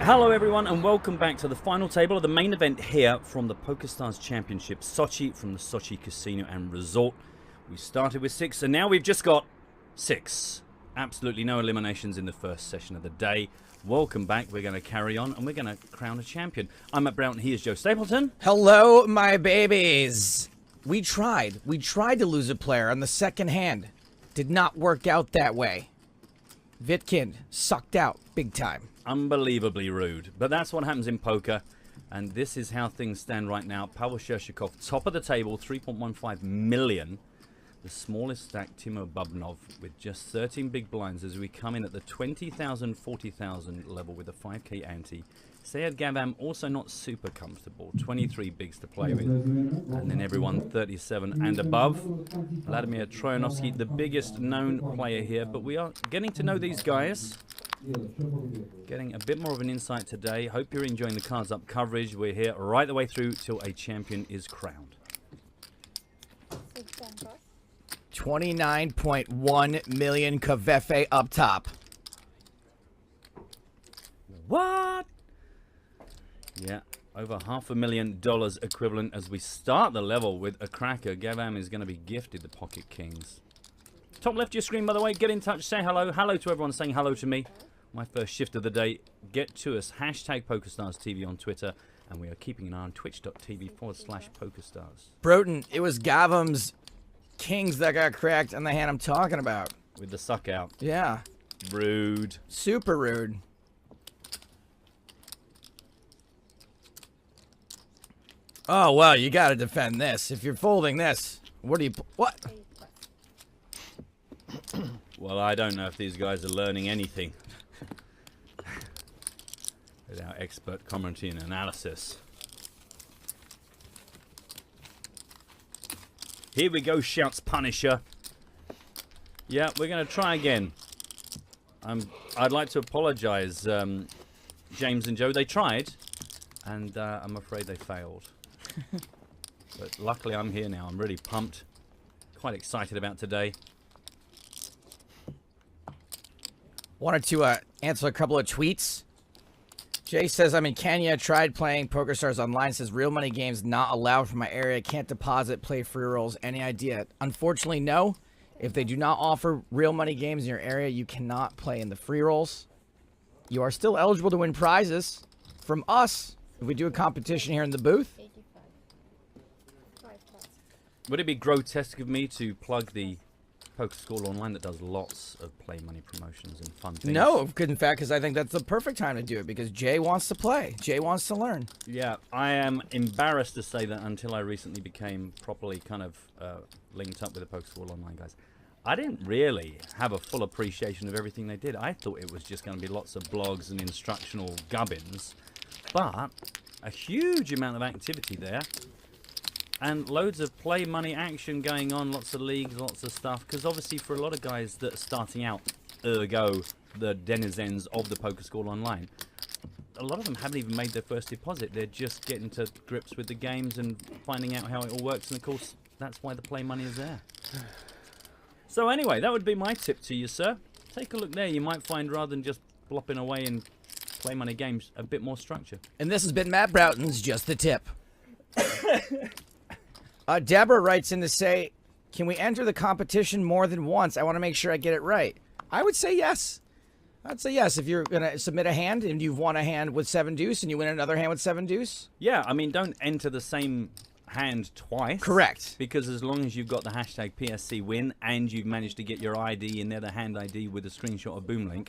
Hello everyone and welcome back to the final table of the main event here from the PokerStars Championship Sochi from the Sochi Casino and Resort. We started with 6 and now we've just got 6. Absolutely no eliminations in the first session of the day. Welcome back. We're going to carry on and we're going to crown a champion. I'm Matt Brown. He is Joe Stapleton. Hello, my babies. We tried to lose a player on the second hand. Did not work out that way. Vitkin sucked out big time. Unbelievably rude, but that's what happens in poker, and this is how things stand right now. Pavel Shershikov, top of the table, 3.15 million. The smallest stack, Timo Bubnov, with just 13 big blinds as we come in at the 20,000, 40,000 level with a 5k ante. Sead Gavam also not super comfortable, 23 bigs to play with, and then everyone 37 and above. Vladimir Troyanovsky, the biggest known player here, but we are getting to know these guys. Getting a bit more of an insight today. Hope you're enjoying the Cards Up coverage. We're here right the way through till a champion is crowned. 29.1 million Kaveffe up top. What? Yeah, over $500,000 equivalent as we start the level with a cracker. Gavam is going to be gifted the Pocket Kings. Top left of your screen, by the way. Get in touch. Say hello. Hello to everyone saying hello to me. My first shift of the day. Get to us. Hashtag PokerStarsTV on Twitter. And we are keeping an eye on twitch.tv/PokerStars. Broden, it was Gavam's Kings that got cracked on the hand I'm talking about. With the suck out. Yeah. Rude. Super rude. Oh, well, you got to defend this. If you're folding this, what do you... What? Well, I don't know if these guys are learning anything. With our expert commentary and analysis. Here we go, shouts Punisher. Yeah, we're going to try again. I'd like to apologize, James and Joe. They tried, and I'm afraid they failed. But luckily I'm here now. I'm really pumped. Quite excited about today. Wanted to answer a couple of tweets. Jay says, I'm in Kenya, tried playing PokerStars online, says real money games not allowed from my area, can't deposit, play free rolls. Any idea? Unfortunately, no. If they do not offer real money games in your area, you cannot play in the free rolls. You are still eligible to win prizes from us if we do a competition here in the booth. Would it be grotesque of me to plug the Poker School Online that does lots of play money promotions and fun things? No, in fact, because I think that's the perfect time to do it, because Jay wants to play. Jay wants to learn. Yeah, I am embarrassed to say that until I recently became properly kind of linked up with the Poker School Online guys, I didn't really have a full appreciation of everything they did. I thought it was just going to be lots of blogs and instructional gubbins, but a huge amount of activity there. And loads of play money action going on, lots of leagues, lots of stuff. Because obviously for a lot of guys that are starting out, ergo the denizens of the Poker School Online, a lot of them haven't even made their first deposit. They're just getting to grips with the games and finding out how it all works. And of course, that's why the play money is there. So anyway, that would be my tip to you, sir. Take a look there. You might find, rather than just flopping away in play money games, a bit more structure. And this has been Matt Broughton's Just the Tip. Deborah writes in to say, can we enter the competition more than once? I want to make sure I get it right. I would say yes. I'd say yes. If you're going to submit a hand and you've won a hand with 7 deuce and you win another hand with 7 deuce. Yeah, I mean, don't enter the same hand twice. Correct. Because as long as you've got the hashtag PSC win and you've managed to get your ID in there, the hand ID with a screenshot of Boomlink,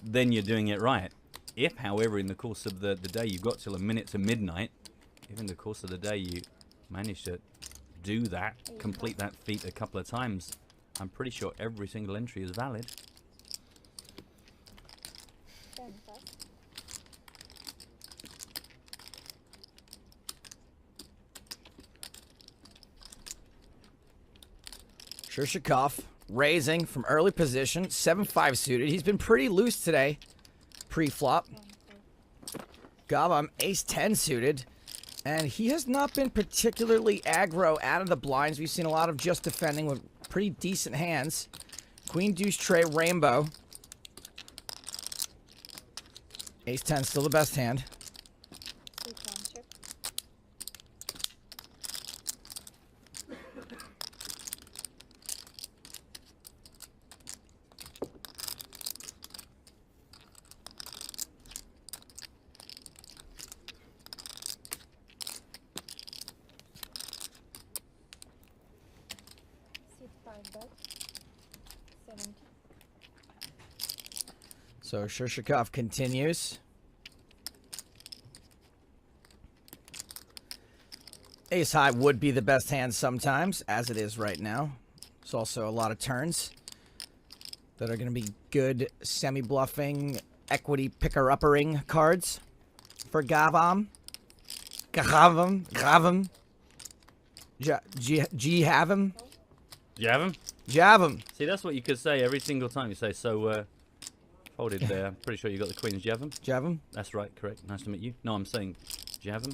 then you're doing it right. If, however, in the course of the day you've got till a minute to midnight, if in the course of the day you manage to do that, complete that feat a couple of times, I'm pretty sure every single entry is valid. Shershikov raising from early position, 7-5 suited. He's been pretty loose today, pre-flop. Gavam ace-10 suited. And he has not been particularly aggro out of the blinds. We've seen a lot of just defending with pretty decent hands. Queen, deuce, tray, rainbow. Ace 10 still the best hand. Suit 1 check. Suit 5 bet. 70. So Shirshikov continues. Ace high would be the best hand sometimes, as it is right now. There's also a lot of turns that are going to be good semi-bluffing, equity picker-uppering cards for Gavam. Gavam. G-Havim. Do you have him? Javim. See, that's what you could say every single time you say, so, folded there. I'm pretty sure you got the queens. Do you have him? Javim. That's right, correct. Nice to meet you. No, I'm saying, do you have him?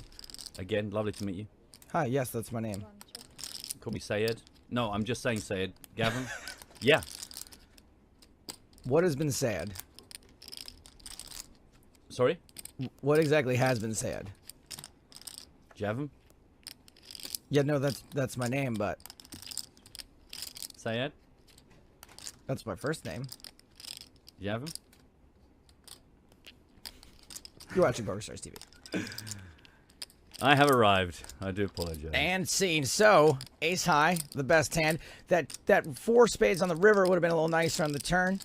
Again, lovely to meet you. Hi, yes, that's my name. 1 check. Call me Sayed. No, I'm just saying Sayed. Gavin? Yeah. What has been said? Sorry? What exactly has been said? Do you have him? Yeah, no, that's my name, but Sayed? that's my first name. Do you have him? You're watching PokerStars TV. I have arrived. I do apologize. And scene. So, ace high, the best hand. That 4 spades on the river would have been a little nicer on the turn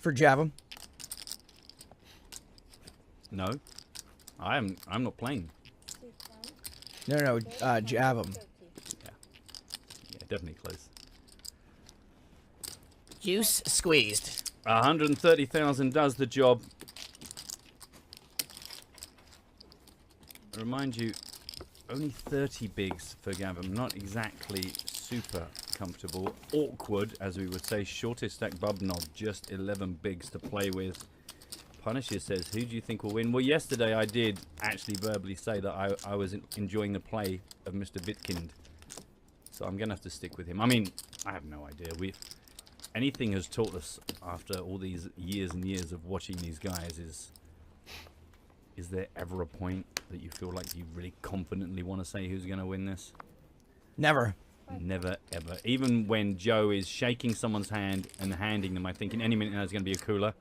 for Javim. No. I'm not playing. Suit 1. No, Javim. 30. Yeah, definitely close. Juice squeezed. 130,000 does the job. Remind you, only 30 bigs for Gavin. Not exactly super comfortable. Awkward, as we would say. Shortest stack Bubnob, just 11 bigs to play with. Punisher says, who do you think will win? Well, yesterday I did actually verbally say that I was enjoying the play of Mr. Bitkind. So I'm going to have to stick with him. I mean, I have no idea. Anything has taught us after all these years and years of watching these guys is there ever a point that you feel like you really confidently want to say who's going to win this? Never. Never, ever. Even when Joe is shaking someone's hand and handing them, I think in any minute now there's going to be a cooler.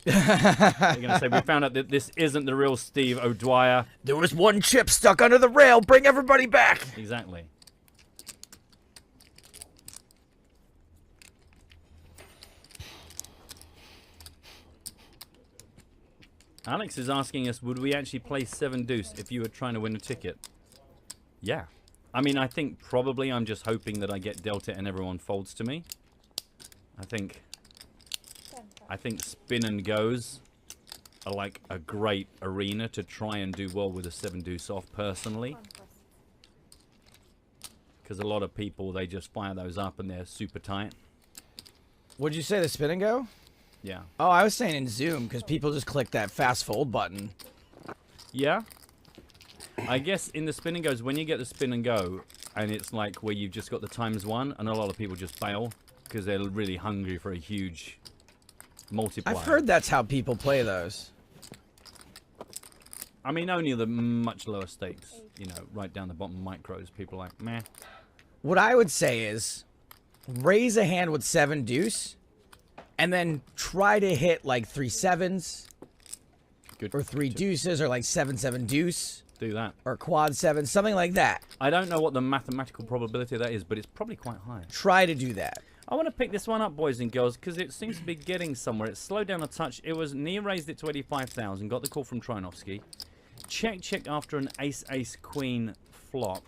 They're going to say, we found out that this isn't the real Steve O'Dwyer. There was 1 chip stuck under the rail. Bring everybody back. Exactly. Alex is asking us, would we actually play 7 deuce if you were trying to win a ticket? Yeah. I mean, I think probably I'm just hoping that I get dealt it and everyone folds to me. I think spin and goes are like a great arena to try and do well with a 7 deuce off personally. 1 plus. Because a lot of people, they just fire those up and they're super tight. Would you say the spin and go? Yeah. Oh, I was saying in Zoom because people just click that fast fold button. Yeah. I guess in the spin and goes, when you get the spin and go, and it's like where you've just got the ×1, and a lot of people just fail because they're really hungry for a huge multiplier. I've heard that's how people play those. I mean, only the much lower stakes, you know, right down the bottom micros, people are like, meh. What I would say is raise a hand with 7 deuce and then try to hit like 3 sevens Good. or 3 deuces or like 7-7 deuce Do that. or quad 7, something like that. I don't know what the mathematical probability of that is, but it's probably quite high. Try to do that. I want to pick this one up, boys and girls, because it seems to be getting somewhere. It slowed down a touch. It was Nia raised it to 85,000. Got the call from Trinovsky. Check after an ace-ace-queen flop.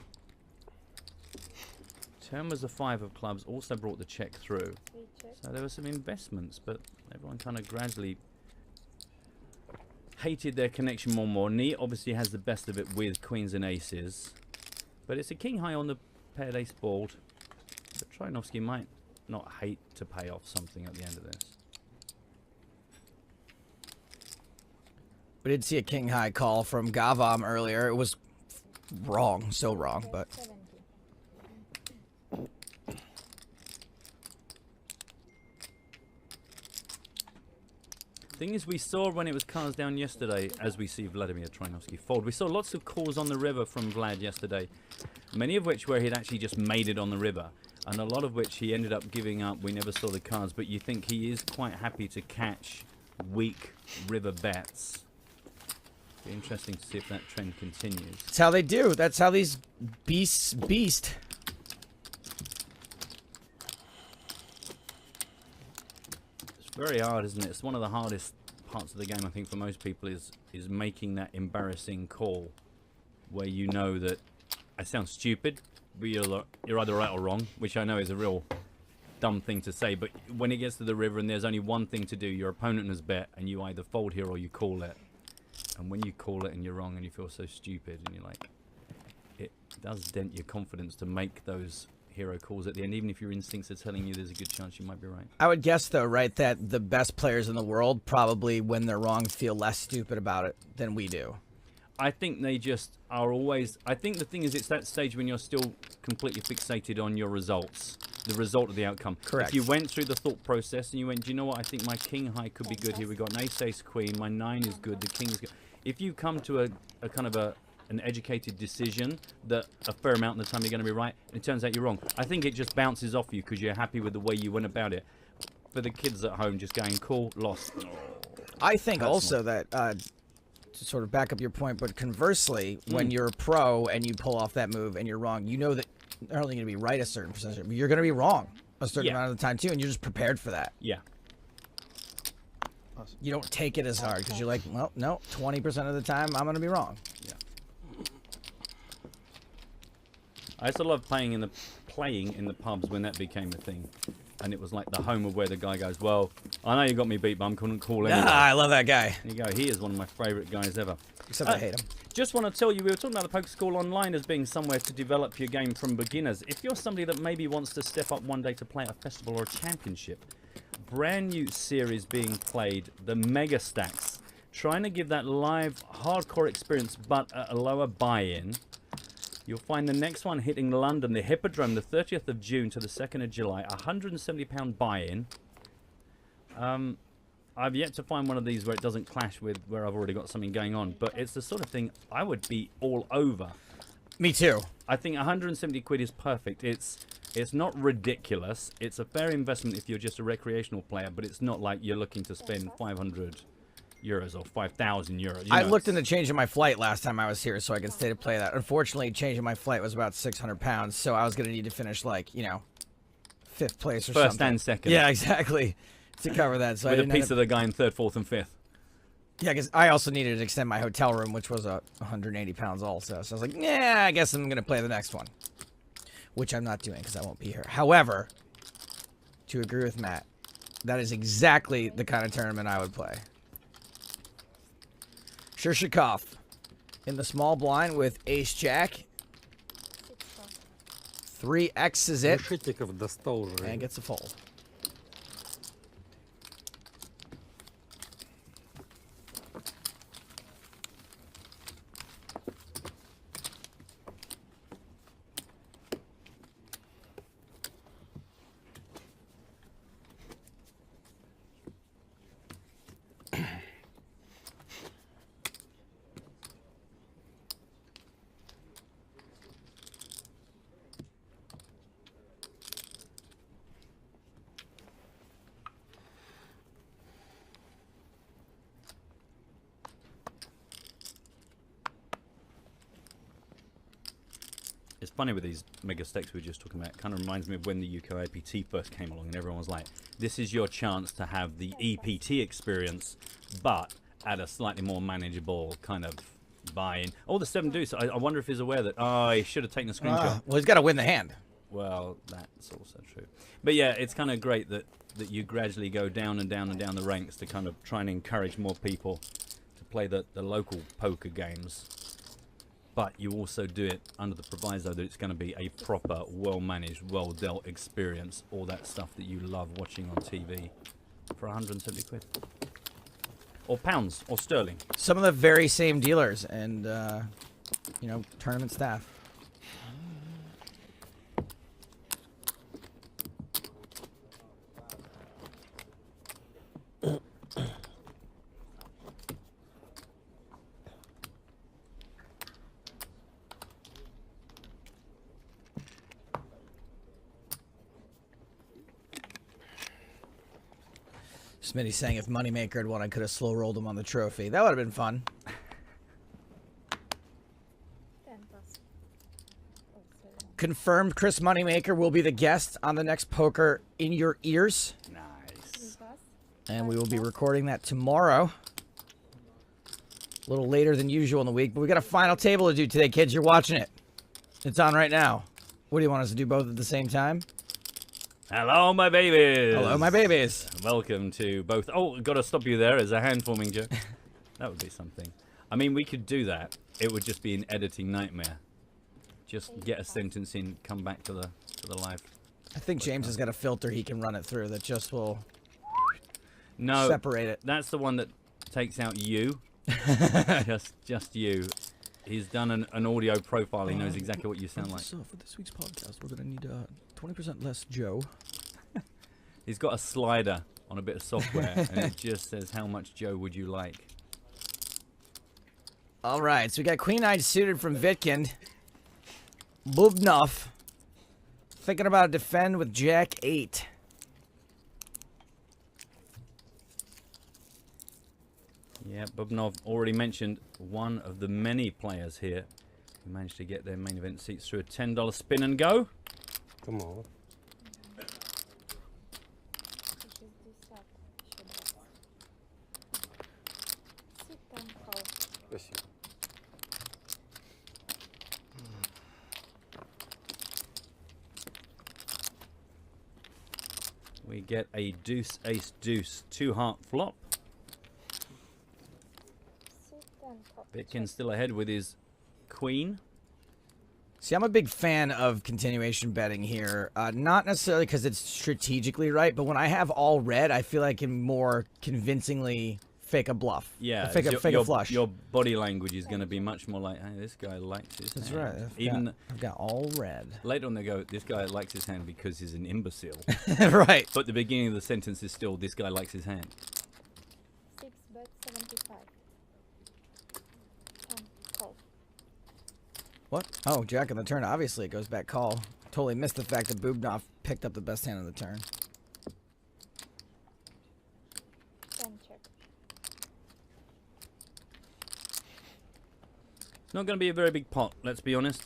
Turn was a 5 of clubs. Also brought the check through. 3 check. So there were some investments, but everyone kind of gradually hated their connection more and more. Nia obviously has the best of it with queens and aces. But it's a king high on the paired ace board. But Trinovsky might not hate to pay off something at the end of this. We did see a king high call from Gavam earlier. It was wrong, so wrong, but 70. Thing is, we saw when it was cars down yesterday, as we see Vladimir Trinovsky fold, we saw lots of calls on the river from Vlad yesterday, many of which where he'd actually just made it on the river, and a lot of which he ended up giving up. We never saw the cards, but you think he is quite happy to catch weak river bets. Be interesting to see if that trend continues. That's how they do. That's how these beasts beast. It's very hard, isn't it? It's one of the hardest parts of the game, I think, for most people is making that embarrassing call where you know that I sound stupid, but you're either right or wrong, which I know is a real dumb thing to say, but when it gets to the river and there's only one thing to do, your opponent has bet and you either fold here or you call it. And when you call it and you're wrong and you feel so stupid and you're like, it does dent your confidence to make those hero calls at the end, even if your instincts are telling you there's a good chance you might be right. I would guess, though, right, that the best players in the world probably, when they're wrong, feel less stupid about it than we do. I think they just are always... I think the thing is, it's that stage when you're still completely fixated on your results, the result of the outcome. Correct. If you went through the thought process and you went, do you know what, I think my king high could be good here. We've got an ace queen, my 9 is good, the king is good. If you come to a kind of an educated decision that a fair amount of the time you're going to be right, and it turns out you're wrong, I think it just bounces off you because you're happy with the way you went about it. For the kids at home just going, cool, lost. I think also that, to sort of back up your point, but conversely, when you're a pro and you pull off that move and you're wrong, you know that you're not only going to be right a certain percentage, but you're going to be wrong a certain amount of the time too, and you're just prepared for that. Yeah. You don't take it as hard because you're like, well, no, 20% of the time I'm going to be wrong. Yeah. I used to love playing in the pubs when that became a thing, and it was like the home of where the guy goes, well, I know you got me beat, but I'm couldn't call anyway. Ah, I love that guy. There you go. He is one of my favourite guys ever. Except I hate him. Just want to tell you, we were talking about the Poker School Online as being somewhere to develop your game from beginners. If you're somebody that maybe wants to step up one day to play at a festival or a championship, brand new series being played, the Mega Stacks, trying to give that live hardcore experience but at a lower buy-in. You'll find the next one hitting London, the Hippodrome, the 30th of June to the 2nd of July, £170 buy-in. I've yet to find one of these where it doesn't clash with where I've already got something going on, but it's the sort of thing I would be all over. Me too. I think 170 quid is perfect. It's not ridiculous. It's a fair investment if you're just a recreational player, but it's not like you're looking to spend 500 euros or 5,000 euros. You I know, looked into changing my flight last time I was here so I could stay to play that. Unfortunately, changing my flight was about 600 pounds, so I was going to need to finish, like, you know, 5th place or First something. and second. Yeah, exactly. To cover that. So with I a didn't piece end of the guy in 3rd, 4th, and 5th. Yeah, because I also needed to extend my hotel room, which was 180 pounds also. So I was like, yeah, I guess I'm going to play the next one. Which I'm not doing because I won't be here. However, to agree with Matt, that is exactly the kind of tournament I would play. Shirshikov in the small blind with ace-jack. 3x is it. Решетиков достал уже. And gets a fold. It's funny with these mega stakes we were just talking about. It kind of reminds me of when the UK APT first came along and everyone was like, this is your chance to have the EPT experience, but at a slightly more manageable kind of buy-in. Oh, the 7 deuce. I wonder if he's aware that, oh, he should have taken a screenshot. Well, he's got to win the hand. Well, that's also true. But yeah, it's kind of great that you gradually go down and down and down the ranks to kind of try and encourage more people to play the local poker games. But you also do it under the proviso that it's going to be a proper, well-managed, well-dealt experience. All that stuff that you love watching on TV for 170 quid. Or pounds, or sterling. Some of the very same dealers and, you know, tournament staff. Smitty saying if Moneymaker had won, I could have slow rolled him on the trophy. That would have been fun. 10 pass. Oh, 7. Confirmed Chris Moneymaker will be the guest on the next Poker in Your Ears. 3 Nice. pass. And we will be recording that tomorrow. A little later than usual in the week. But we got a final table to do today, kids. You're watching it. It's on right now. What do you want us to do both at the same time? Hello, my babies. Hello, my babies. Welcome to both. Oh, got to stop you there. As a hand forming joke. That would be something. I mean, we could do that. It would just be an editing nightmare. Just get a sentence in, come back to the live. I think James has got a filter he can run it through that just will separate it. That's the one that takes out you. just you. He's done an audio profile. He knows exactly what you sound like. So for this week's podcast, we're gonna need 20% less Joe. He's got a slider on a bit of software, and it just says how much Joe would you like. All right, so we got Queen Eye suited from Vitkind. Bubnov. Thinking about a defend with Jack 8. Yeah, Bubnov already mentioned one of the many players here who managed to get their main event seats through a $10 spin and go. Come on. Sit and call. Спасибо. We get a deuce, ace, deuce, 2-heart flop. Sit and call. Bitkin's still ahead with his queen. See, I'm a big fan of continuation betting here. Not necessarily because it's strategically right, but when I have all red, I feel I can more convincingly fake a bluff. Yeah, fake a flush. Your body language is going to be much more like, hey, this guy likes his That's hand. right. I've got all red. Later on they go, this guy likes his hand because he's an imbecile. Right. But the beginning of the sentence is still, this guy likes his hand. 6 bet 75. 10 call. What? Oh, Jack on the turn. Obviously, it goes back call. Totally missed the fact that Bubnov picked up the best hand of the turn. 10 check. It's not going to be a very big pot, let's be honest.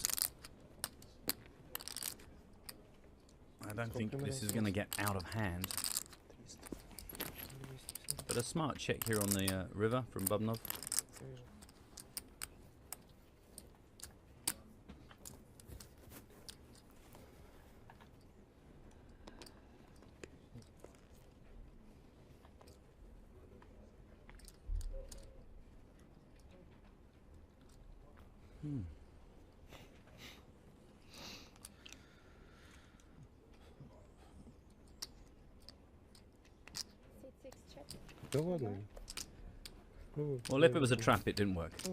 I don't think this is going to get out of hand. But a smart check here on the river from Bubnov. Sit 6 check. Да ладно. Well, if it was a trap, it didn't work. I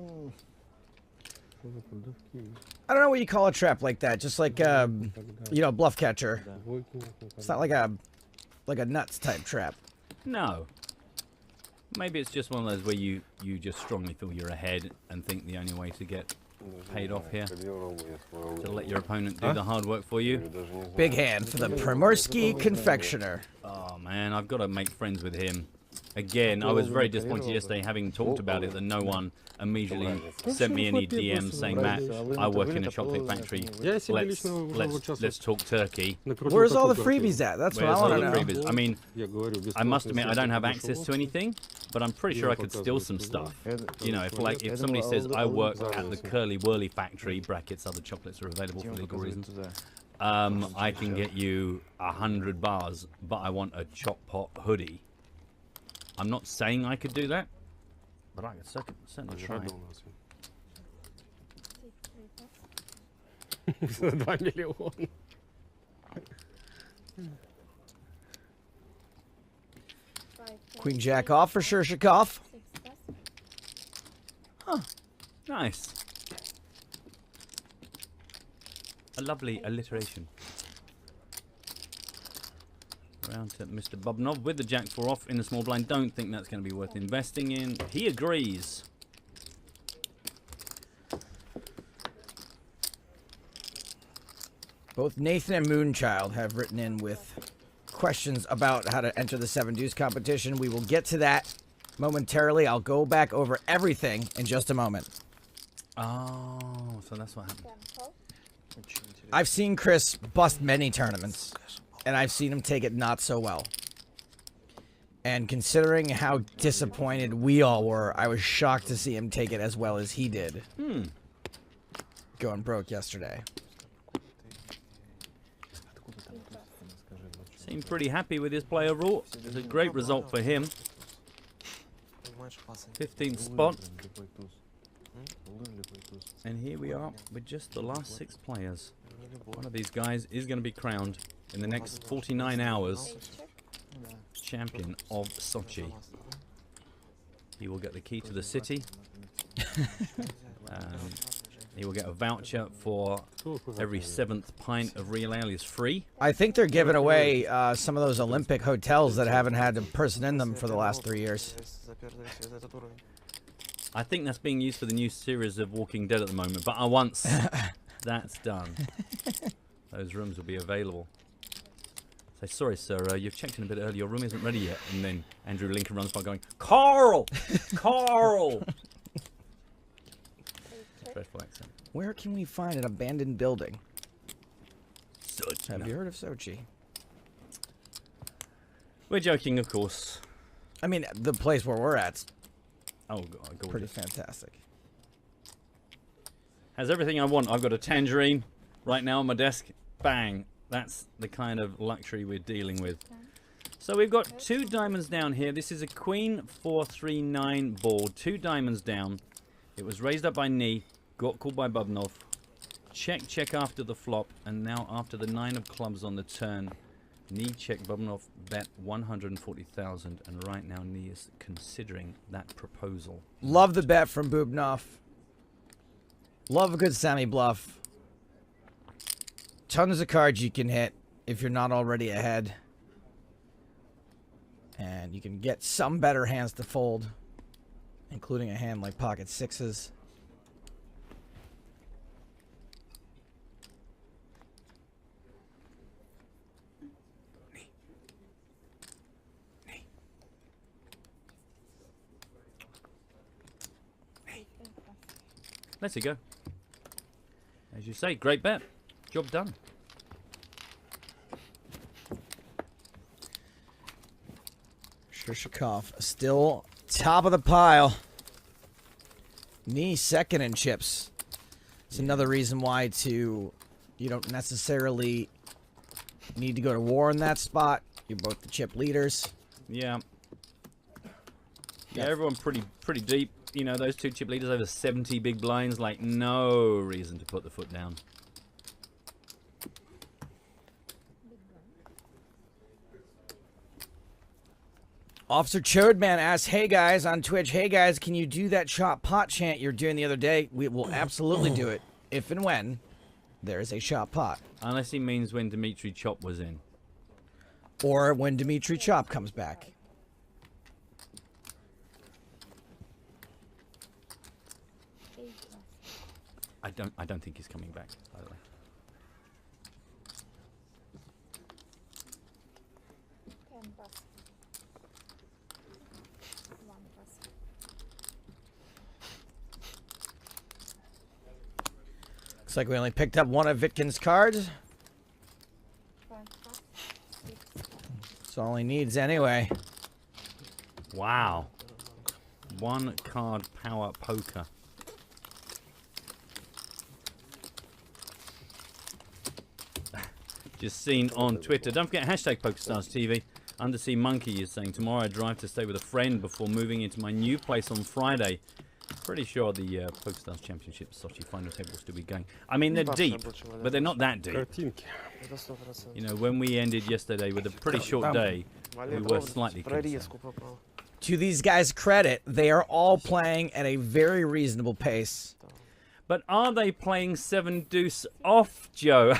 don't know what you call a trap like that. Just like, you know, bluff catcher. It's not like a nuts type trap. No. Maybe it's just one of those where you just strongly feel you're ahead and think the only way to get paid off here to let your opponent do the hard work for you. Big hand for the Primorsky Confectioner. Oh man, I've got to make friends with him. Again, I was very disappointed yesterday, having talked about it, that no one immediately sent me any DMs saying, Matt, I work in a chocolate factory. Let's talk turkey. Where's all the freebies at? That's what I Where's all want the to know. freebies? I mean, I must admit I don't have access to anything, but I'm pretty sure I could steal some stuff. You know, if somebody says I work at the Curly Whirly factory (brackets other chocolates are available for legal reasons), I can get you 100 bars, but I want a chop pot hoodie. I'm not saying I could do that, but I could certainly try. Sit 3 pass. 2 миллиона. Queen Jack off for Shirshikov. 6 pass. Huh. Nice. A lovely alliteration. Round to Mr. Bubnov with the Jack 4 off in the small blind. Don't think that's going to be worth investing in. He agrees. Both Nathan and Moonchild have written in with questions about how to enter the 7 Deuce competition. We will get to that momentarily. I'll go back over everything in just a moment. Oh, so that's what happened. 10 call. I've seen Chris bust many tournaments, and I've seen him take it not so well. And considering how disappointed we all were, I was shocked to see him take it as well as he did. Going broke yesterday. Seemed pretty happy with his play overall. It was a great result for him. 15th spot. And here we are with just the last 6 players. One of these guys is going to be crowned in the next 49 hours champion of Sochi. He will get the key to the city. He will get a voucher for every 7th pint of real ale is free. I think they're giving away some of those Olympic hotels that haven't had a person in them for the last 3 years. I think that's being used for the new series of Walking Dead at the moment, but once that's done, those rooms will be available. Say, sorry, sir, you've checked in a bit early. Your room isn't ready yet. And then Andrew Lincoln runs by going, Carl! Carl! Dreadful accent. Where can we find an abandoned building? Sochi. Have you heard of Sochi? We're joking, of course. I mean, the place where we're at's Oh, God, gorgeous. pretty fantastic. Has everything I want. I've got a tangerine right now on my desk. Bang. That's the kind of luxury we're dealing with. So we've got 2 diamonds down here. This is a Queen 439 board. 2 diamonds down. It was raised up by knee. Got called by Bubnov. Check after the flop. And now after the 9 of clubs on the turn. Knee check Bubnov bet 140,000. And right now knee is considering that proposal. Love the bet from Bubnov. Love a good Sammy bluff. Tons of cards you can hit if you're not already ahead. And you can get some better hands to fold, including a hand like pocket 6s. Let's go. As you say, great bet. Job done. Shishikov still top of the pile. Knee second in chips. It's another reason why you don't necessarily need to go to war in that spot. You're both the chip leaders. Yeah. Yeah, everyone pretty deep. You know, those 2 chip leaders over 70 big blinds, like no reason to put the foot down. Officer Chodman asks, hey guys, on Twitch, hey guys, can you do that shot pot chant you're doing the other day? We will absolutely do it, if and when there is a shot pot. Unless he means when Dimitri Chop was in. Or when Dimitri Chop comes back. I don't think he's coming back, by the way. 10 pass. 1 pass. Looks like we only picked up one of Vitkin's cards. 5 pass. 6 That's all he needs anyway. Wow. 1 card power poker. Just seen on Twitter. Don't forget hashtag PokerStarsTV. Undersea Monkey is saying, tomorrow I drive to stay with a friend before moving into my new place on Friday. Pretty sure the PokerStars Championship Sochi final table will still be going. I mean, they're deep, but they're not that deep. You know, when we ended yesterday with a pretty short day, we were slightly concerned. To these guys' credit, they are all playing at a very reasonable pace. But are they playing 7 deuce off, Joe?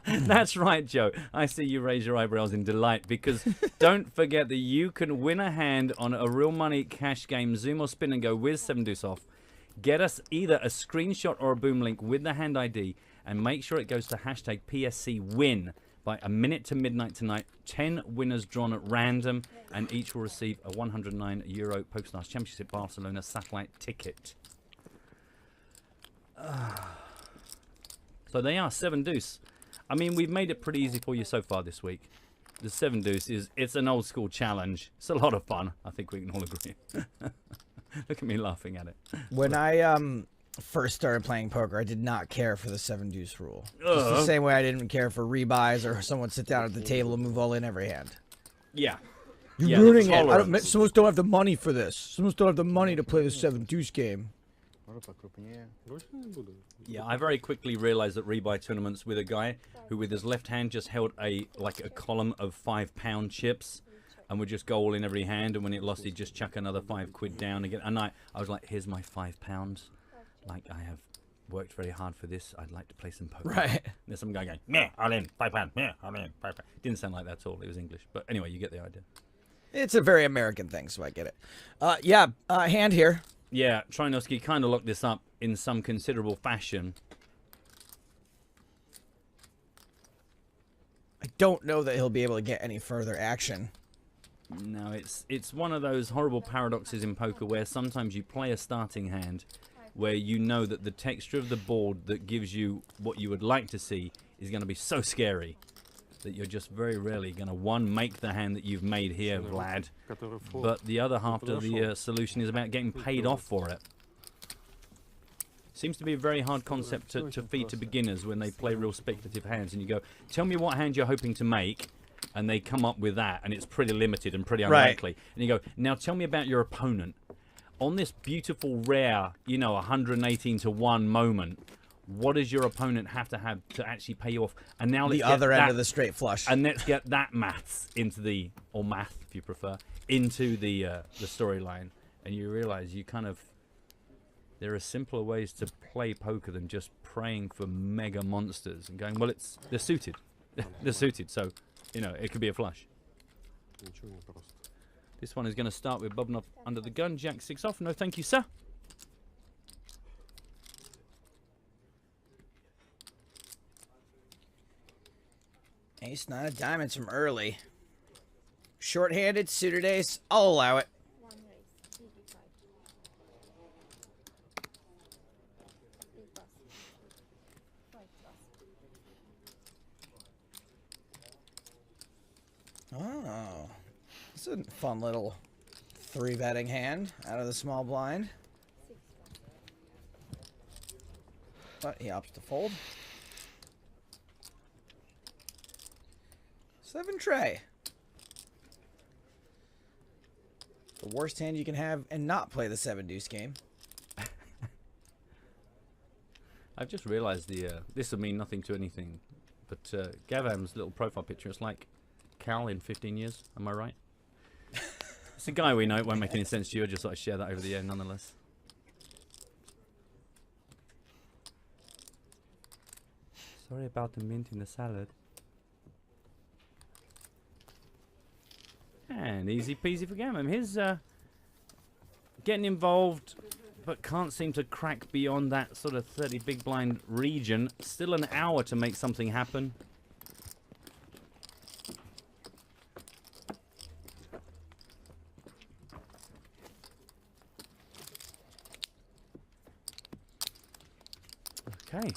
That's right, Joe. I see you raise your eyebrows in delight, because don't forget that you can win a hand on a real money cash game, Zoom or Spin and Go with 7 deuce off. Get us either a screenshot or a boom link with the hand ID, and make sure it goes to hashtag PSC win. by a minute to midnight tonight. 10 winners drawn at random, and each will receive a €109 PokerStars Championship Barcelona satellite ticket. So they are 7 deuce. I mean, we've made it pretty easy for you so far this week. The 7 deuce it's an old school challenge. It's a lot of fun. I think we can all agree. Look at me laughing at it. When I first started playing poker, I did not care for the 7 deuce rule. Just the same way I didn't care for rebuys or someone sit down at the table and move all in every hand. Yeah. You're ruining it. Some of us don't have the money for this. Some of us don't have the money to play the 7 deuce game. Yeah, I very quickly realized that rebuy tournaments with a guy who with his left hand just held a column of £5 chips and would just go all in every hand, and when it lost he'd just chuck another £5 down again. And I was like, here's my £5. Like, I have worked very hard for this. I'd like to play some poker. Right. There's some guy going, meh, all in, £5, meh, all in, £5. Didn't sound like that at all. It was English. But anyway, you get the idea. It's a very American thing, so I get it. Hand here. Yeah, Trinovsky kind of locked this up in some considerable fashion. I don't know that he'll be able to get any further action. No, it's one of those horrible paradoxes in poker where sometimes you play a starting hand where you know that the texture of the board that gives you what you would like to see is going to be so scary that you're just very rarely going to, make the hand that you've made here, Vlad, but the other half of the solution is about getting paid off for it. Seems to be a very hard concept to feed to beginners when they play real speculative hands, and you go, tell me what hand you're hoping to make, and they come up with that, and it's pretty limited and pretty unlikely. Right. And you go, now tell me about your opponent. On this beautiful, rare, 118 to 1 moment, what does your opponent have to actually pay you off? And now let's the other end of the straight flush. And let's get that maths into or math if you prefer, into the storyline. And you realize there are simpler ways to play poker than just praying for mega monsters and going, well, they're suited. They're suited, so, it could be a flush. This one is going to start with Bobnov under the gun. Jack 6 off. No, thank you, sir. Ace 9 of diamonds from early. Short-handed, suited ace. I'll allow it. One raise, 85. Three plus. 5 plus. Oh. It's a fun little 3-betting hand out of the small blind. 6 plus. But he opts to fold. 7 tray. The worst hand you can have and not play the 7 deuce game. I've just realized this will mean nothing to anything, but Gavam's little profile picture, it's like Cal in 15 years. Am I right? It's a guy we know. It won't make any sense to you. I just thought I'd share that over the air nonetheless. Sorry about the mint in the salad. And easy peasy for Gammon. He's getting involved, but can't seem to crack beyond that sort of 30 big blind region. Still an hour to make something happen. Okay,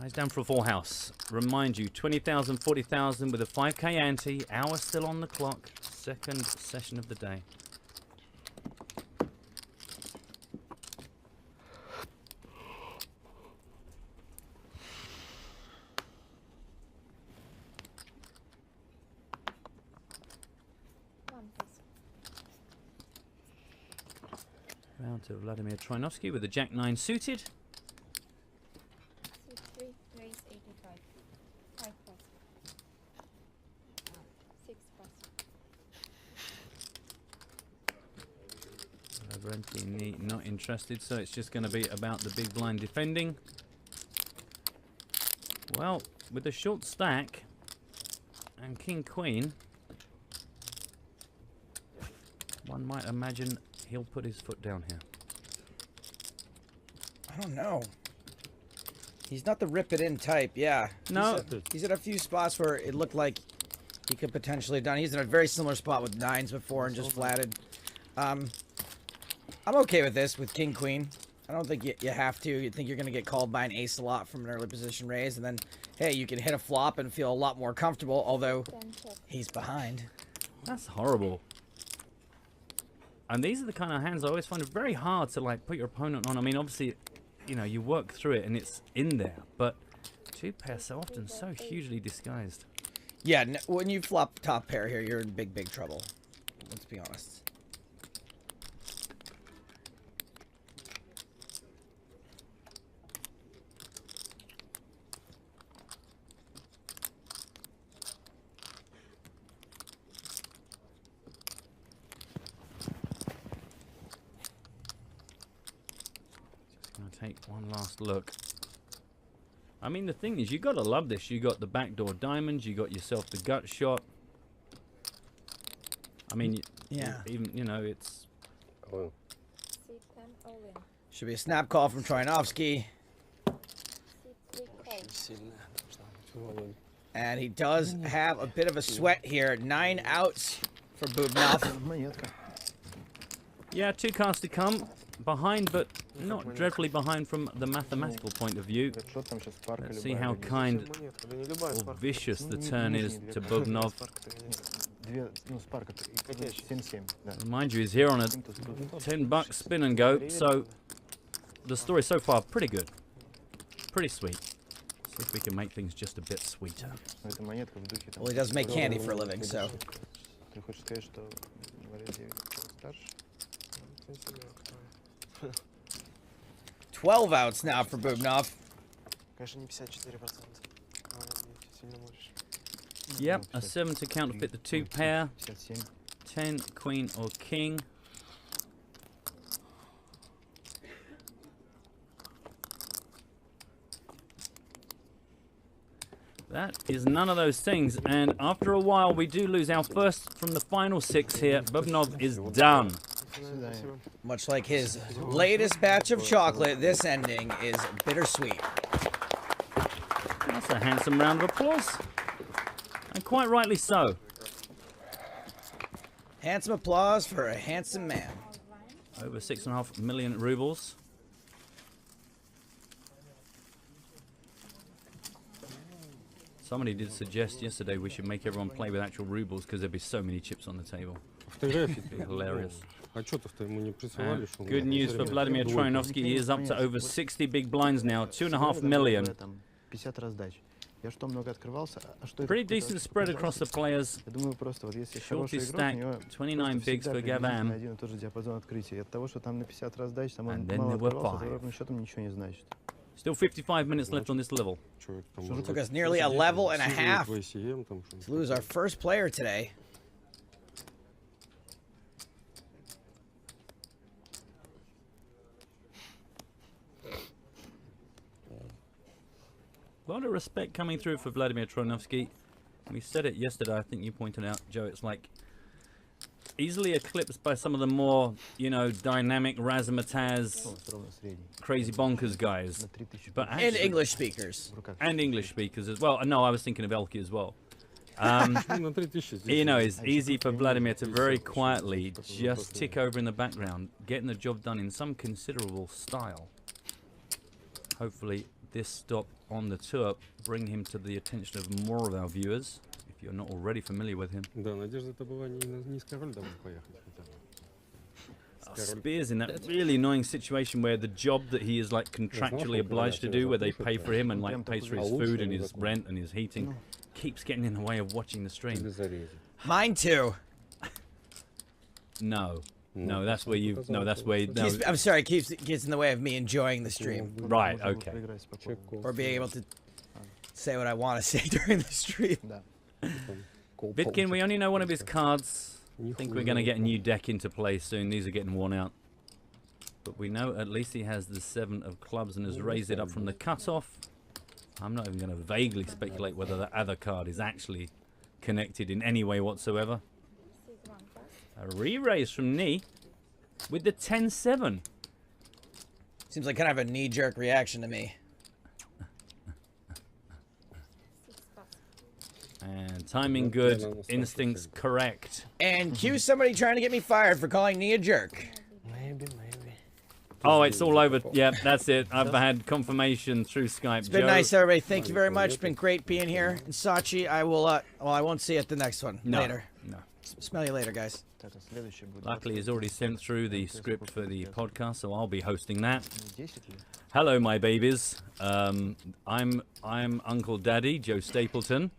eyes down for a full house. Remind you, 20,000, 40,000 with a 5k ante. Hour still on the clock. Second session of the day. One plus. Round to Vladimir Trinovsky with the Jack 9 suited. Suit 3, raise 85. 5 plus. 6 plus. Lavrenti not interested, so it's just going to be about the big blind defending. Well, with a short stack and King Queen, one might imagine he'll put his foot down here. I don't know. He's not the rip it in type. Yeah. No. He's at a few spots where it looked like he could potentially have done. He's in a very similar spot with 9s before and just flatted. I'm okay with this with king queen. I don't think you have to. You think you're going to get called by an ace a lot from an early position raise, and then hey, you can hit a flop and feel a lot more comfortable. Although 10 check. he's behind. That's horrible. And these are the kind of hands I always find it very hard to like put your opponent on. I mean, obviously, you know, you work through it and it's in there, but two pair so often so hugely disguised. Yeah, when you flop top pair here, you're in big trouble. Let's be honest. Take one last look. I mean, the thing is, you gotta love this. You got the backdoor diamonds. You got yourself the gut shot. I mean, Yeah. even you know, it's All C10 all in. Should be a snap call from Troianovsky. C3 call. in. All in. And he does have a bit of a sweat here. 9 outs for Bubnov. Монетка. yeah, 2 cards to come behind, but not dreadfully behind from the mathematical point of view. Так что там сейчас парка Let's see любая how выйдет? kind Монетка, да не любая or спарка. vicious the Ну, turn is нижняя, to вверх. Bubnov. Спарка-то две, ну, спарка-то, и Котячий. 7-7, да. Mind you, he's here on a $10 spin and go, so the story so far pretty good, pretty sweet. See if we can make things just a bit sweeter. Но эта монетка в духе там... Well, he does make candy for a living, so. Ты хочешь сказать, что Валерий старше? 12 outs now for Bubnov. Конечно, не 54%. Сильно можешь. Yep, a 7 to counterfeit the 2 pair, 57. 10, queen or king. That is none of those things, and after a while we do lose our first from the final 6 here. Bubnov is done. Спасибо. Much like his latest batch of chocolate, this ending is bittersweet. That's a handsome round of applause, and quite rightly so. Handsome applause for a handsome man. Over 6.5 million rubles. Somebody did suggest yesterday we should make everyone play with actual rubles because there'd be so many chips on the table. Фотографии. It'd be hilarious. Отчетов-то ему не присылали, что он Good news for Vladimir Troianovsky. He is up to over 60 big blinds now, 2.5 million. Там 50 раздач. Я что, много открывался? А что это? Pretty decent spread across the players. Я думаю, просто вот если Shorty хороший игрок, у stack, него 29 просто bigs всегда for приблизительно Gavam. один и тот же диапазон открытия. И от того, что там на 50 раздач, там он And then мало there were открывался, five. это ровным счетом ничего не значит. Still 55 minutes left on this level. Человек там, It может Took быть, us nearly a level and a сидит half в ICM, там, что-нибудь to lose our first player today. A lot of respect coming through for Vladimir Troianovsky. We said it yesterday, I think you pointed out, Joe, it's like easily eclipsed by some of the more, you know, dynamic razzmatazz, Ровно средний. crazy bonkers guys. На 3000. But And actually, English speakers. В руках. and English speakers as well. No, I was thinking of Elke as well. Um, Ну, на 3000 здесь. you know, it's easy for Vladimir to very quietly just tick over in the background, getting the job done in some considerable style. Hopefully this stop on the tour bring him to the attention of more of our viewers, if you're not already familiar with him. Да, надежда-то была не с король домой поехать хотя бы. Spears in that really annoying situation where the job that he is like contractually obliged to do, where they pay for him and like pays for his food and his rent and his heating, keeps getting in the way of watching the Или stream. зарезать. Mine too. No, no, that's where you. No, that's where. No, I'm sorry, gets in the way of me enjoying the stream right. Можно было Okay. проиграть спокойно. Check call. or being able to say what I want to say during the stream. Да. Call Vitkin, we only know one of his cards. I Нихуя think we're going to не get a new deck into play soon. These are getting worn out. But we know at least he has the 7 of clubs and has raised it up from the cutoff. I'm not even going to vaguely speculate whether the other card is actually connected in any way whatsoever. C1 pass. A re-raise from Knee with the 10-7. Seems like kind of a knee-jerk reaction to me. Timing good, instincts correct. And cue somebody trying to get me fired for calling me a jerk. Maybe. Oh, it's all over. Yeah, that's it. I've had confirmation through Skype. It's been nice, everybody. Thank you very much. It's been great being here in Sochi. I will, well, I won't see you at the next one. No, Later. no. Smell you later, guys. Это следующее будет Luckily, he's already sent through the script for the podcast, so I'll be hosting that. 10 ли? Hello, my babies. I'm Uncle Daddy, Joe Stapleton.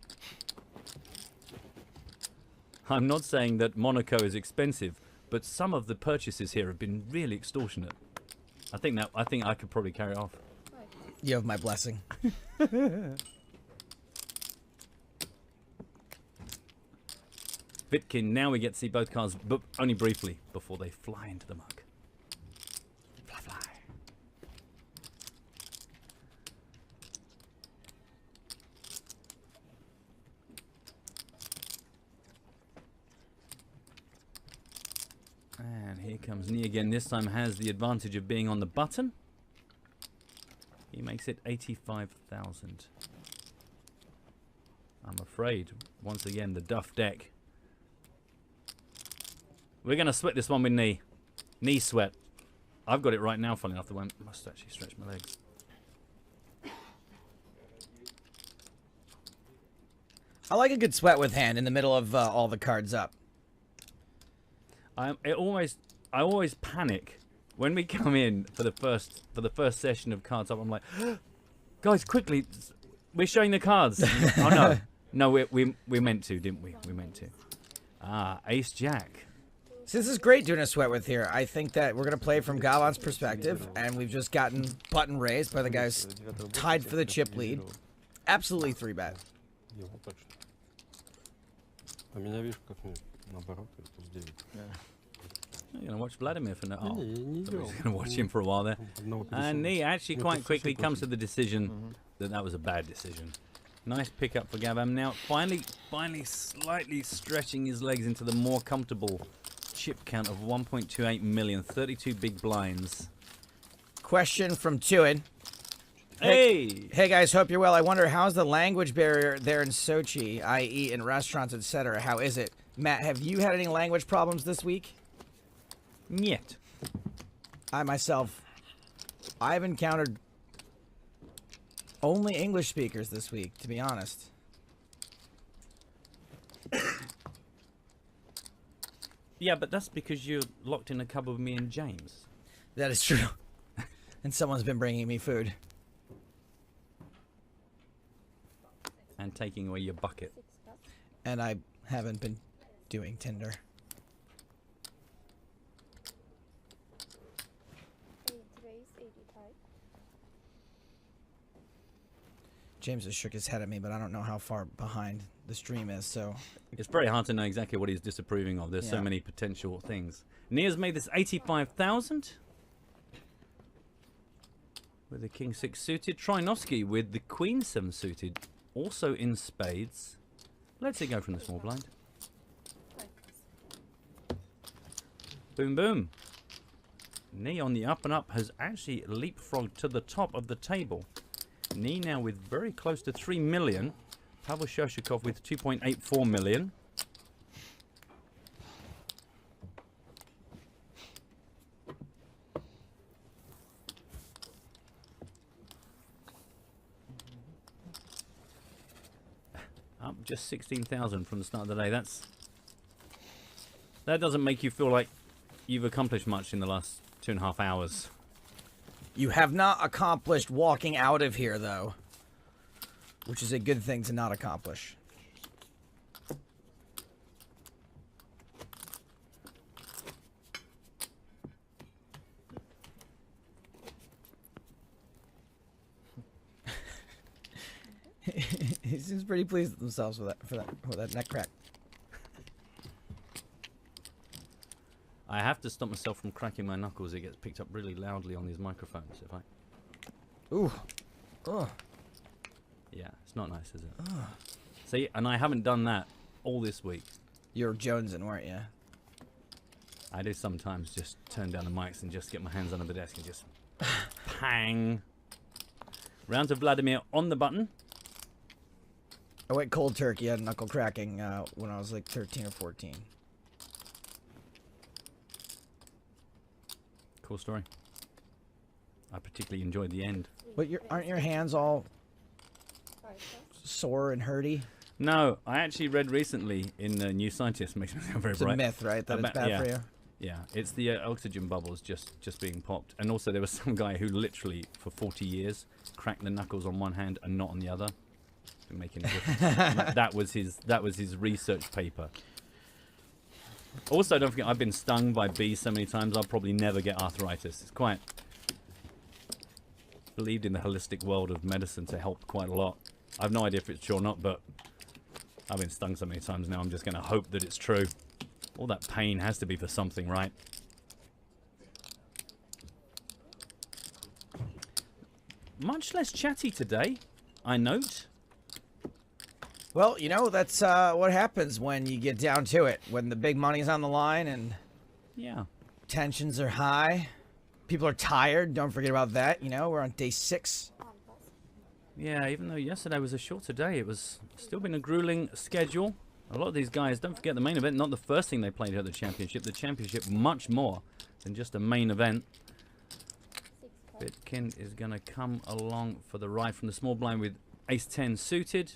I'm not saying that Monaco is expensive, but some of the purchases here have been really extortionate. I think I could probably carry it off. You have my blessing. Vitkin, now we get to see both cars, but only briefly before they fly into the mug. Fly, fly. And here comes Nee again. This time has the advantage of being on the button. He makes it 85,000. I'm afraid, once again, the Duff deck. We're going to sweat this one with Nee. Nee sweat. I've got it right now, funny enough. I must actually stretch my legs. I like a good sweat with hand in the middle of all the cards up. I always panic when we come in for the first session of cards up. I'm like, guys, quickly, we're showing the cards. Oh no, we meant to, didn't we? We meant to. Ah, Ace Jack. So this is great doing a sweat with here. I think that we're gonna play from Galan's perspective, and we've just gotten button raised by the guys tied for the chip lead. Absolutely 3-bet. Его точно. А меня видишь, как наоборот, это с 9. You're going to watch Vladimir for now. Oh, Не I thought we were идём. going to watch him for a while there. Одного And пересела. Nee actually Ну, quite это quickly совсем comes to точно. the decision that was a bad decision. Nice pickup for Gavam. Now, finally slightly stretching his legs into the more comfortable chip count of 1.28 million, 32 big blinds. Question from Tuin. Hey! Hey guys, hope you're well. I wonder, how's the language barrier there in Sochi, i.e. in restaurants, etc.? How is it? Matt, have you had any language problems this week? Niet. I myself, I've encountered only English speakers this week, to be honest. Yeah, but that's because you're locked in a cupboard with me and James. That is true. And someone's been bringing me food. And taking away your bucket. 6 cups. And I haven't been doing Tinder. 8 raise 85. James has shook his head at me, but I don't know how far behind the stream is, so... It's very hard to know exactly what he's disapproving of. There's so Yeah. many potential things. Nia's made this 85,000. With the King 6 suited. Trinovsky with the Queen 7 suited. Also in spades. Let's go from the small blind. 5 cups. Boom, boom. Nee on the up and up has actually leapfrogged to the top of the table. Nee now with very close to 3 million. Pavel Shoshikov with 2.84 million. Up just 16,000 from the start of the day. That doesn't make you feel like you've accomplished much in the last 2.5 hours. You have not accomplished walking out of here, though. Which is a good thing to not accomplish. He seems pretty pleased with themselves with that neck crack. I have to stop myself from cracking my knuckles. It gets picked up really loudly on these microphones. If I, Ooh. Oh. yeah, it's not nice, is it? See, and I haven't done that all this week. You were jonesing, weren't you? I do sometimes just turn down the mics and just get my hands under the desk and just pang. Round to Vladimir on the button. I went cold turkey at knuckle cracking when I was like 13 or 14. Cool story. I particularly enjoyed the end. But aren't your hands all sore and hurty? No, I actually read recently in New Scientist, makes me sound very It's a bright. myth, right? That it's bad for you? Yeah, it's the oxygen bubbles just being popped. And also there was some guy who literally, for 40 years, cracked the knuckles on one hand and not on the other. Making a difference. that was his research paper. Also, don't forget, I've been stung by bees so many times, I'll probably never get arthritis. It's quite... believed in the holistic world of medicine to help quite a lot. I have no idea if it's true or not, but I've been stung so many times now, I'm just going to hope that it's true. All that pain has to be for something, right? Much less chatty today, I note. Well, you know, that's what happens when you get down to it. When the big money's on the line and Yeah. tensions are high. People are tired. Don't forget about that. You know, we're on day 6. Yeah, even though yesterday was a shorter day, it was still been a grueling schedule. A lot of these guys, don't forget the main event, not the first thing they played at the championship. The championship much more than just a main event. Bitkin is going to come along for the ride from the small blind with ace-10 suited.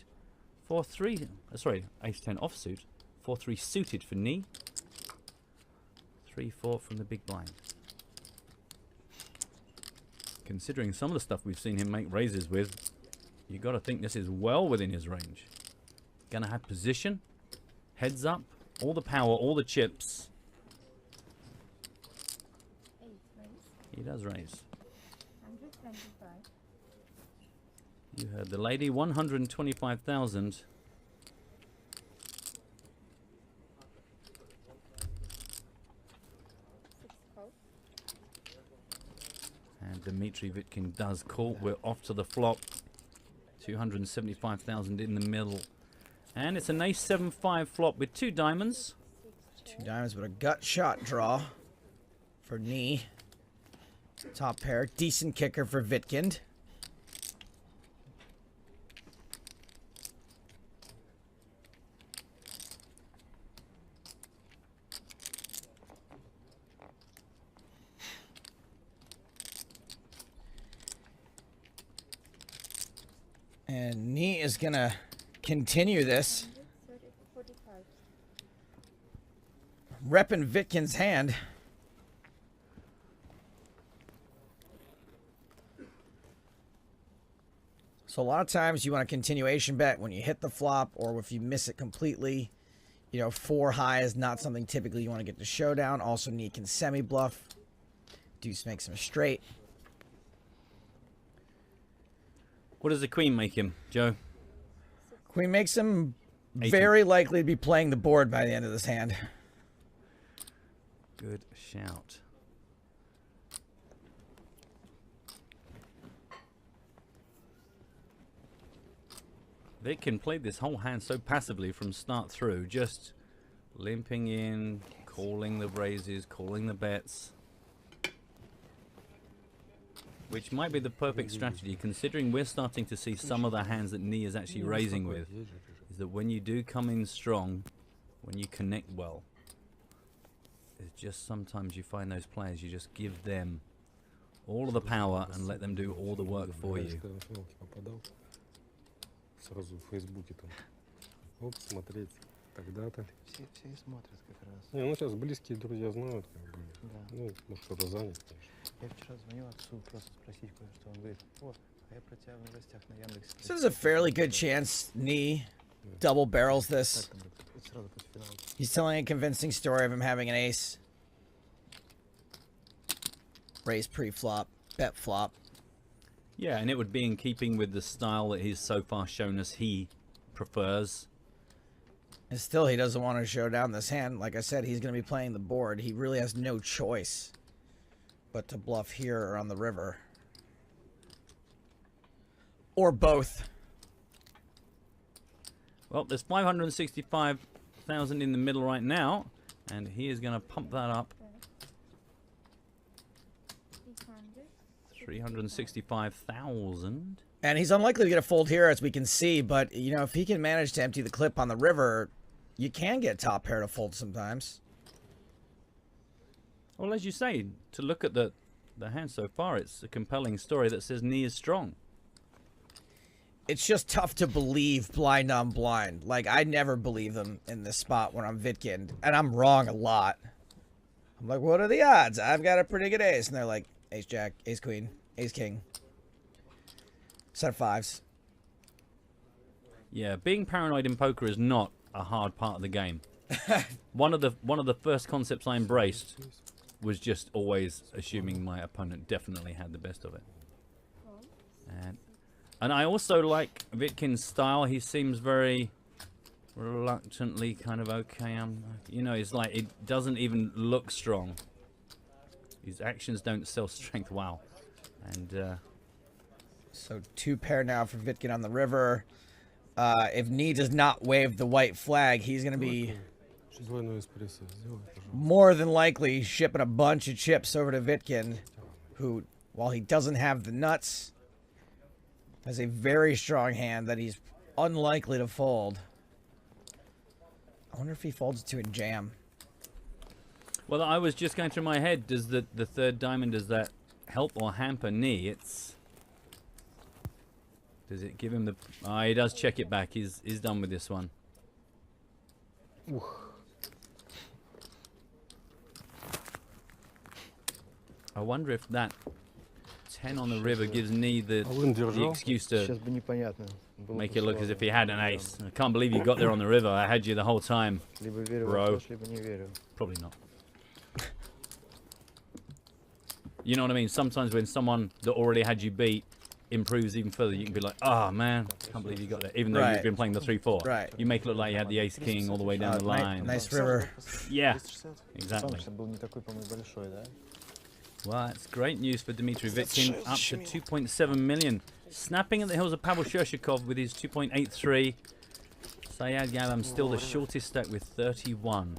4-3, sorry, ace-10 offsuit. 4-3 suited for knee. 3-4 from the big blind. Considering some of the stuff we've seen him make raises with, you got to think this is well within his range. Gonna have position, heads up, all the power, all the chips. He does raise. 125. You heard the lady, 125,000. And Dmitry Vitkin does call. We're off to the flop. 275,000 in the middle. And it's an ace-7-5 flop with 2 diamonds. 2 diamonds, but a gut shot draw for knee. Top pair. Decent kicker for Vitkind. And knee is going to continue this. 45. Repping Vitkind's hand. So a lot of times you want a continuation bet when you hit the flop or if you miss it completely. You know, 4 high is not something typically you want to get to showdown. Also, knee can semi-bluff. Deuce makes him straight. What does the queen make him, Joe? Queen makes him 18. very likely to be playing the board by the end of this hand. Good shout. Vitkin played this whole hand so passively from start through, just limping in, calling the raises, calling the bets. Which might be the perfect strategy, considering we're starting to see some of the hands that knee is actually raising with. Is that when you do come in strong, when you connect well, it's just sometimes you find those players, you just give them all of the power and let them do all the work for you. Сразу в Фейсбуке там. Оп, смотреть. Тогда-то. Все и смотрят как раз. Не, ну сейчас близкие друзья знают, как бы. Да. Ну, может, кто-то занят, конечно. Я вчера звонил отцу просто спросить кое-что. Он говорит, о, а я про тебя в новостях на Яндексе. So there's a fairly good chance knee double barrels this. Так, там, это сразу после финала. He's telling a convincing story of him having an ace. Raise pre-flop, bet flop. Yeah, and it would be in keeping with the style that he's so far shown us he prefers. And still, he doesn't want to show down this hand. Like I said, he's going to be playing the board. He really has no choice but to bluff here or on the river. Or both. Well, there's 565,000 in the middle right now, and he is going to pump that up. 300. 365,000. And he's unlikely to get a fold here, as we can see. But, you know, if he can manage to empty the clip on the river, you can get top pair to fold sometimes. Well, as you say, to look at the hand so far, it's a compelling story that says knee is strong. It's just tough to believe blind on blind. Like, I never believe them in this spot when I'm Vitkind. And I'm wrong a lot. I'm like, what are the odds? I've got a pretty good ace. And they're like, ace jack, ace queen, ace king. Set of fives. Yeah, being paranoid in poker is not a hard part of the game. One of the first concepts I embraced was just always assuming my opponent definitely had the best of it. And I also like Vitkind's style. He seems very reluctantly kind of okay. You know, it's like it doesn't even look strong. His actions don't sell strength. Wow. And So 2 pair now for Vitkin on the river. If knee does not wave the white flag, he's going to be more than likely shipping a bunch of chips over to Vitkin, who, while he doesn't have the nuts, has a very strong hand that he's unlikely to fold. I wonder if he folds to a jam. well, I was just going through my head. Does the third diamond, does that help or hamper knee? Does it give him the... Oh, he does check it back. He's done with this one. I wonder if that 10 on the river gives knee the excuse to Сейчас бы непонятно. Было make бы it look as сложно. if he had an ace. I can't believe you got there on the river. I had you the whole time. Либо верю Bro. в флеш, либо не верю. Probably not. You know what I mean? Sometimes when someone that already had you beat improves even further, you can be like, oh man, can't believe you got there. Even though Right. you've been playing the 3-4. Right. You make it look like you had the ace king all the way down the line. Nice river. Yeah, 260. exactly. Сам был не такой, по-моему, большой, да? Well, it's great news for Dmitry That's Vitkin, shit, up to shimmy. 2.7 million. Snapping at the heels of Pavel Shershikov with his 2.83. Sayad Galam still the shortest stack with 31.